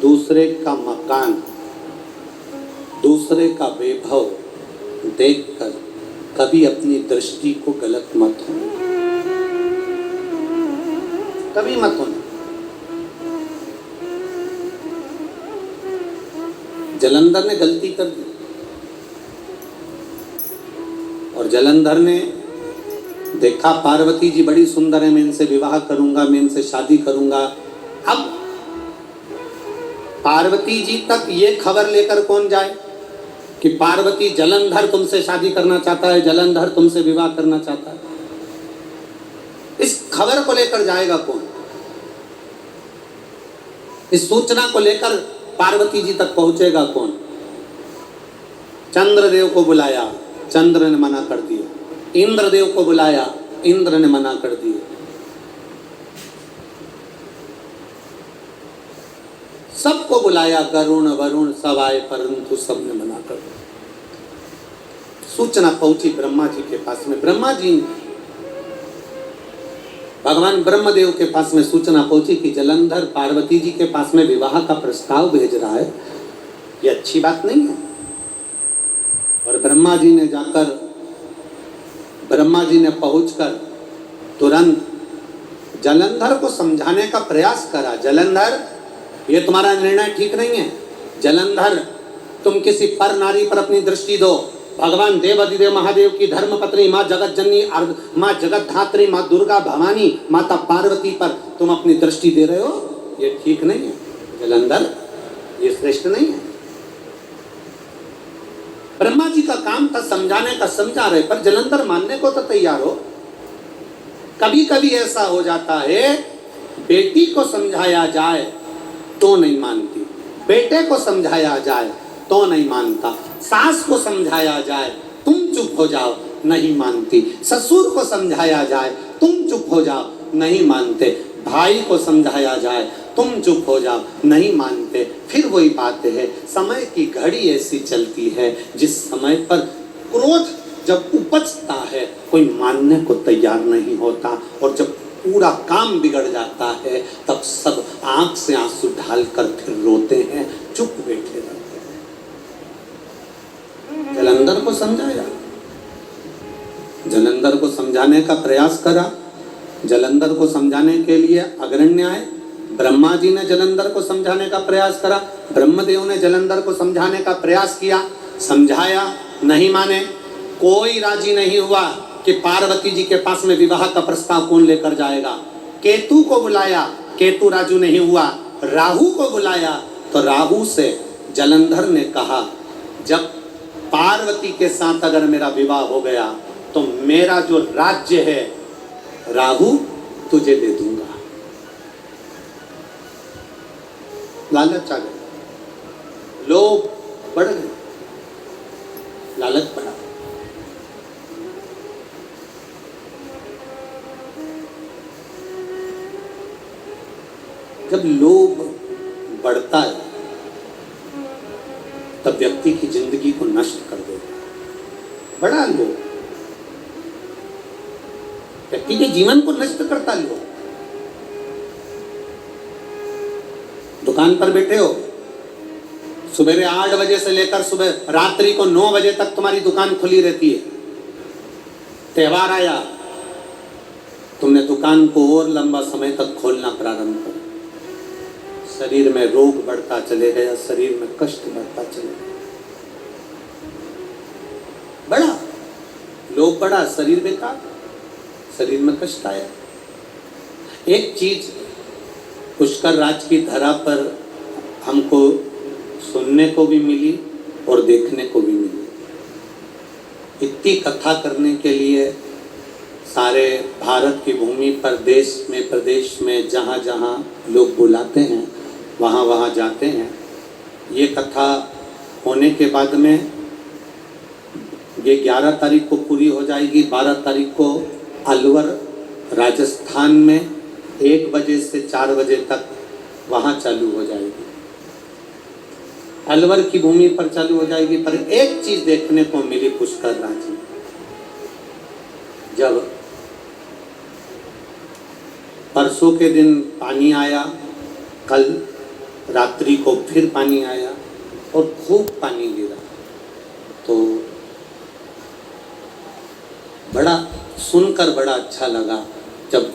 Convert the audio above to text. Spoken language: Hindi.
दूसरे का मकान, दूसरे का वैभव देखकर कभी अपनी दृष्टि को गलत मत होना, कभी मत होना। जलंधर ने गलती कर दी और जलंधर ने देखा पार्वती जी बड़ी सुंदर है, मैं इनसे विवाह करूंगा, मैं इनसे शादी करूंगा। अब पार्वती जी तक ये खबर लेकर कौन जाए कि पार्वती जलंधर तुमसे शादी करना चाहता है, जलंधर तुमसे विवाह करना चाहता है? इस खबर को लेकर जाएगा कौन? इस सूचना को लेकर पार्वती जी तक पहुंचेगा कौन? चंद्रदेव को बुलाया, चंद्र ने मना कर दिया। इंद्रदेव को बुलाया, इंद्र ने मना कर दिया। सबको बुलाया, गरुण वरुण सब आए, परंतु सबने मना कर दिया। सूचना पहुंची ब्रह्मा जी के पास में। ब्रह्मा जी, भगवान ब्रह्मदेव के पास में सूचना पहुंची कि जलंधर पार्वती जी के पास में विवाह का प्रस्ताव भेज रहा है, ये अच्छी बात नहीं है। और ब्रह्मा जी ने जाकर, ब्रह्मा जी ने पहुंचकर तुरंत जलंधर को समझाने का प्रयास करा। जलंधर, ये तुम्हारा निर्णय ठीक नहीं है। जलंधर, तुम किसी पर नारी पर अपनी दृष्टि दो। भगवान देवाधिदेव महादेव की धर्मपत्नी माँ जगत जननी, माँ जगत धात्री, माँ दुर्गा भवानी, माता पार्वती पर तुम अपनी दृष्टि दे रहे हो, ये ठीक नहीं है। जलंधर, ये श्रेष्ठ नहीं है। ब्रह्मा जी का काम था समझाने का, समझा रहे, पर जलंधर मानने को तो तैयार हो। कभी कभी ऐसा हो जाता है, बेटी को समझाया जाए तो नहीं मानती, बेटे को समझाया जाए तो नहीं मानता, सास को समझाया जाए तुम चुप हो जाओ, नहीं मानती, ससुर को समझाया जाए तुम चुप हो जाओ, नहीं मानते, भाई को समझाया जाए तुम चुप हो जाओ, नहीं मानते। फिर वही बात है, समय की घड़ी ऐसी चलती है जिस समय पर क्रोध जब उपजता है कोई मानने को तैयार नहीं होता, और जब पूरा काम बिगड़ जाता है तब सब आंख से आंसू ढालकर फिर रोते हैं, चुप बैठे रहते हैं। जलंधर को समझाया, जलंधर को समझाने का प्रयास करा। जलंधर को समझाने के लिए अग्रण्य आए। ब्रह्मा जी ने जलंधर को समझाने का प्रयास करा, ब्रह्मदेव ने जलंधर को समझाने का प्रयास किया, समझाया, नहीं माने। कोई राजी नहीं हुआ कि पार्वती जी के पास में विवाह का प्रस्ताव कौन लेकर जाएगा। केतु को बुलाया, केतु राजू नहीं हुआ। राहु को बुलाया तो राहु से जलंधर ने कहा, जब पार्वती के साथ अगर मेरा विवाह हो गया तो मेरा जो राज्य है राहु तुझे दे दूंगा। लालच आ गया, लोग बढ़ गए, लालच बढ़ा। जब लोभ बढ़ता है तब व्यक्ति की जिंदगी को नष्ट कर देता है। बड़ा लोभ व्यक्ति के जीवन को नष्ट करता। लोभ, दुकान पर बैठे हो, सुबह 8 बजे से लेकर सुबह रात्रि को 9 बजे तक तुम्हारी दुकान खुली रहती है। त्योहार आया, तुमने दुकान को और लंबा समय तक खोलना प्रारंभ कर, शरीर में रोग बढ़ता चले गया, शरीर में कष्ट बढ़ता चले गया। बढ़ा लोभ, बढ़ा शरीर बेकार, शरीर में कष्ट आया। एक चीज पुष्कर राज की धरा पर हमको सुनने को भी मिली और देखने को भी मिली। इतनी कथा करने के लिए सारे भारत की भूमि पर, देश में, प्रदेश में जहाँ जहाँ लोग बुलाते हैं वहाँ वहाँ जाते हैं। ये कथा होने के बाद में ये 11 तारीख को पूरी हो जाएगी। 12 तारीख को अलवर राजस्थान में 1 बजे से 4 बजे तक वहाँ चालू हो जाएगी। अलवर की भूमि पर चालू हो जाएगी। पर एक चीज देखने को मिली पुष्कर राज में, जब परसों के दिन पानी आया, कल रात्रि को फिर पानी आया और खूब पानी गिरा। तो बड़ा सुनकर बड़ा अच्छा लगा जब